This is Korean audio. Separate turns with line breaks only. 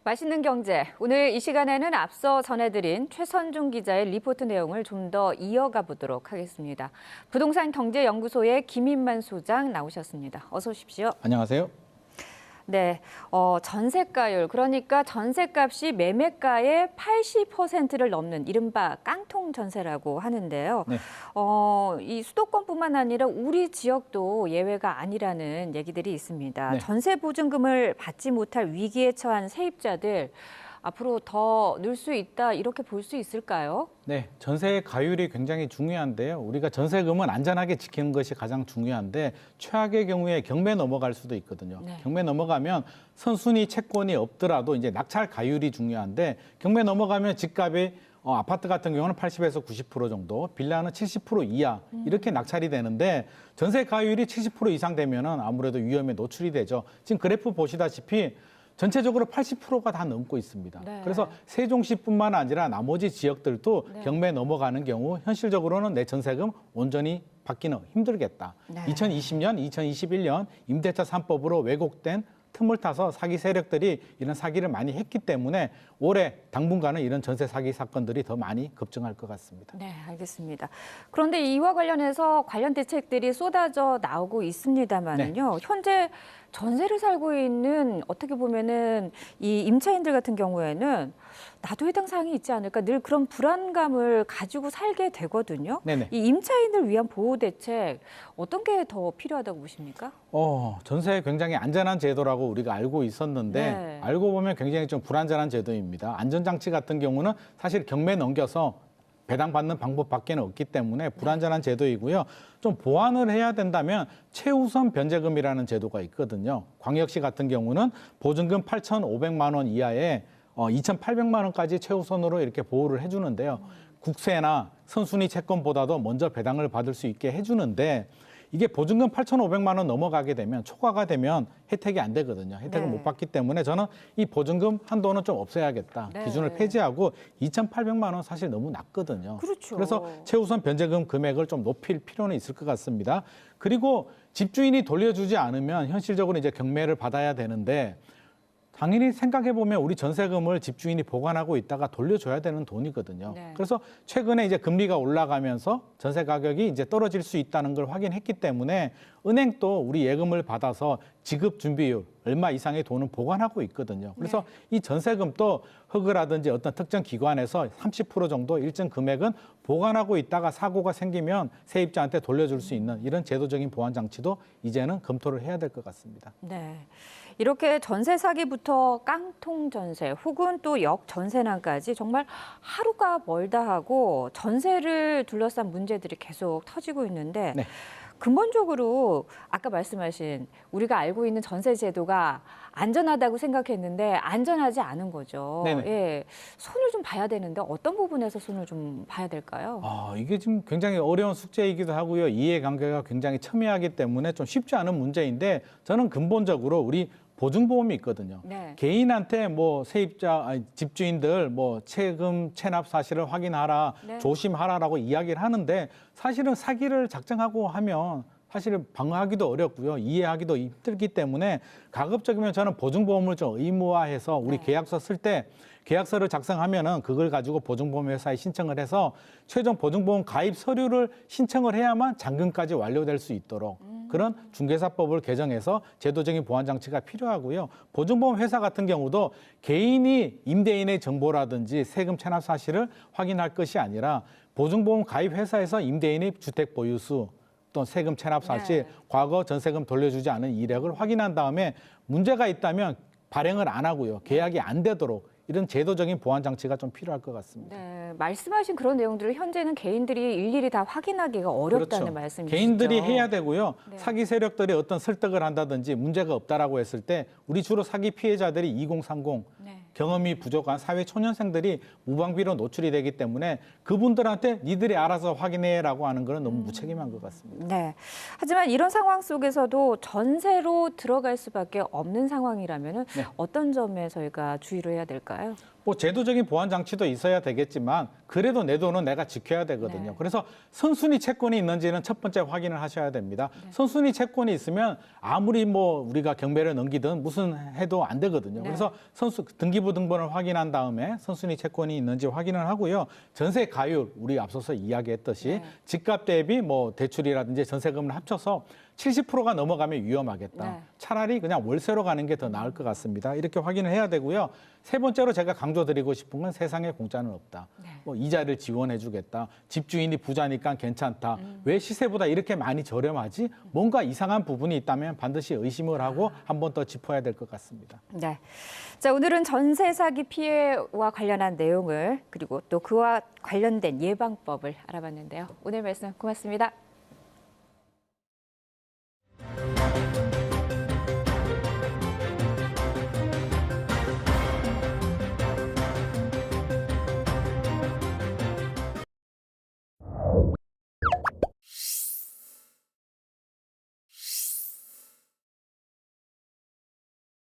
맛있는 경제. 오늘 이 시간에는 앞서 전해드린 최선중 기자의 리포트 내용을 좀 더 이어가 보도록 하겠습니다. 부동산 경제연구소의 김인만 소장 나오셨습니다. 어서 오십시오.
안녕하세요.
네, 전세가율, 그러니까 전세값이 매매가의 80%를 넘는 이른바 깡통 전세라고 하는데요.
네.
이 수도권뿐만 아니라 우리 지역도 예외가 아니라는 얘기들이 있습니다.
네.
전세 보증금을 받지 못할 위기에 처한 세입자들 앞으로 더 늘 수 있다 이렇게 볼 수 있을까요?
네, 전세 가율이 굉장히 중요한데요. 우리가 전세금은 안전하게 지키는 것이 가장 중요한데 최악의 경우에 경매 넘어갈 수도 있거든요.
네.
경매 넘어가면 선순위 채권이 없더라도 이제 낙찰 가율이 중요한데 경매 넘어가면 집값이 아파트 같은 경우는 80에서 90% 정도, 빌라는 70% 이하 이렇게 낙찰이 되는데 전세 가율이 70% 이상 되면은 아무래도 위험에 노출이 되죠. 지금 그래프 보시다시피 전체적으로 80%가 다 넘고 있습니다.
네.
그래서 세종시뿐만 아니라 나머지 지역들도
네.
경매 넘어가는 경우 현실적으로는 내 전세금 온전히 받기는 힘들겠다.
네.
2020년, 2021년 임대차 3법으로 왜곡된 틈을 타서 사기 세력들이 이런 사기를 많이 했기 때문에 올해 당분간은 이런 전세 사기 사건들이 더 많이 급증할 것 같습니다.
네, 알겠습니다. 그런데 이와 관련해서 관련 대책들이 쏟아져 나오고 있습니다만은요. 현재 전세를 살고 있는 어떻게 보면은 이 임차인들 같은 경우에는 나도 해당 사항이 있지 않을까 늘 그런 불안감을 가지고 살게 되거든요.
네네.
이 임차인을 위한 보호 대책 어떤 게 더 필요하다고 보십니까?
전세 굉장히 안전한 제도라고 우리가 알고 있었는데
네.
알고 보면 굉장히 좀 불안전한 제도입니다. 안전장치 같은 경우는 사실 경매 넘겨서 배당받는 방법밖에는 없기 때문에 불안전한 제도이고요. 좀 보완을 해야 된다면 최우선 변제금이라는 제도가 있거든요. 광역시 같은 경우는 보증금 8,500만 원 이하에 2,800만 원까지 최우선으로 이렇게 보호를 해주는데요. 국세나 선순위 채권보다도 먼저 배당을 받을 수 있게 해주는데 이게 보증금 8,500만 원 넘어가게 되면 초과가 되면 혜택이 안 되거든요. 혜택을
네.
못 받기 때문에 저는 이 보증금 한도는 좀 없애야겠다.
네.
기준을 폐지하고 2,800만 원 사실 너무 낮거든요.
그렇죠.
그래서 최우선 변제금 금액을 좀 높일 필요는 있을 것 같습니다. 그리고 집주인이 돌려주지 않으면 현실적으로 이제 경매를 받아야 되는데 당연히 생각해보면 우리 전세금을 집주인이 보관하고 있다가 돌려줘야 되는 돈이거든요.
네.
그래서 최근에 이제 금리가 올라가면서 전세 가격이 이제 떨어질 수 있다는 걸 확인했기 때문에 은행도 우리 예금을 받아서 지급 준비율 얼마 이상의 돈은 보관하고 있거든요. 그래서 이 전세금도 허그라든지 어떤 특정 기관에서 30% 정도 일정 금액은 보관하고 있다가 사고가 생기면 세입자한테 돌려줄 수 있는 이런 제도적인 보완 장치도 이제는 검토를 해야 될 것 같습니다.
네. 이렇게 전세 사기부터 깡통 전세 혹은 또 역전세난까지 정말 하루가 멀다 하고 전세를 둘러싼 문제들이 계속 터지고 있는데
네.
근본적으로 아까 말씀하신 우리가 알고 있는 전세 제도가 안전하다고 생각했는데 안전하지 않은 거죠.
네네.
예, 손을 좀 봐야 되는데 어떤 부분에서 손을 좀 봐야 될까요?
이게 지금 굉장히 어려운 숙제이기도 하고요. 이해관계가 굉장히 첨예하기 때문에 좀 쉽지 않은 문제인데 저는 근본적으로 우리 보증보험이 있거든요.
네.
개인한테 뭐 집주인들 뭐 세금 체납 사실을 확인하라,
네.
조심하라라고 이야기를 하는데 사실은 사기를 작정하고 하면 사실은 방어하기도 어렵고요. 이해하기도 힘들기 때문에 가급적이면 저는 보증보험을 좀 의무화해서 우리
네.
계약서 쓸 때 계약서를 작성하면은 그걸 가지고 보증보험 회사에 신청을 해서 최종 보증보험 가입 서류를 신청을 해야만 잔금까지 완료될 수 있도록 그런 중개사법을 개정해서 제도적인 보완 장치가 필요하고요. 보증보험 회사 같은 경우도 개인이 임대인의 정보라든지 세금 체납 사실을 확인할 것이 아니라 보증보험 가입 회사에서 임대인의 주택 보유수 또 세금 체납 사실,
네.
과거 전세금 돌려주지 않은 이력을 확인한 다음에 문제가 있다면 발행을 안 하고요. 계약이 안 되도록 이런 제도적인 보완 장치가 좀 필요할 것 같습니다.
네, 말씀하신 그런 내용들을 현재는 개인들이 일일이 다 확인하기가 어렵다는
그렇죠.
말씀이시죠.
개인들이 해야 되고요.
네.
사기 세력들이 어떤 설득을 한다든지 문제가 없다라고 했을 때 우리 주로 사기 피해자들이 2030
네.
경험이 부족한 사회 초년생들이 무방비로 노출이 되기 때문에 그분들한테 니들이 알아서 확인해라고 하는 거는 너무 무책임한 것 같습니다.
네. 하지만 이런 상황 속에서도 전세로 들어갈 수밖에 없는 상황이라면
네.
어떤 점에 저희가 주의를 해야 될까요?
뭐 제도적인 보완 장치도 있어야 되겠지만 그래도 내 돈은 내가 지켜야 되거든요.
네.
그래서 선순위 채권이 있는지는 첫 번째 확인을 하셔야 됩니다. 선순위 채권이 있으면 아무리 뭐 우리가 경매를 넘기든 무슨 해도 안 되거든요.
네.
그래서 등기부 등본을 확인한 다음에 선순위 채권이 있는지 확인을 하고요. 전세 가율 우리 앞서서 이야기했듯이
네.
집값 대비 뭐 대출이라든지 전세금을 합쳐서 70%가 넘어가면 위험하겠다.
네.
차라리 그냥 월세로 가는 게 더 나을 것 같습니다. 이렇게 확인을 해야 되고요. 세 번째로 제가 강조드리고 싶은 건 세상에 공짜는 없다.
네.
뭐 이자를 지원해 주겠다. 집주인이 부자니까 괜찮다. 왜 시세보다 이렇게 많이 저렴하지? 뭔가 이상한 부분이 있다면 반드시 의심을 하고 한 번 더 짚어야 될 것 같습니다.
네. 자, 오늘은 전세 사기 피해와 관련한 내용을 그리고 또 그와 관련된 예방법을 알아봤는데요. 오늘 말씀 고맙습니다.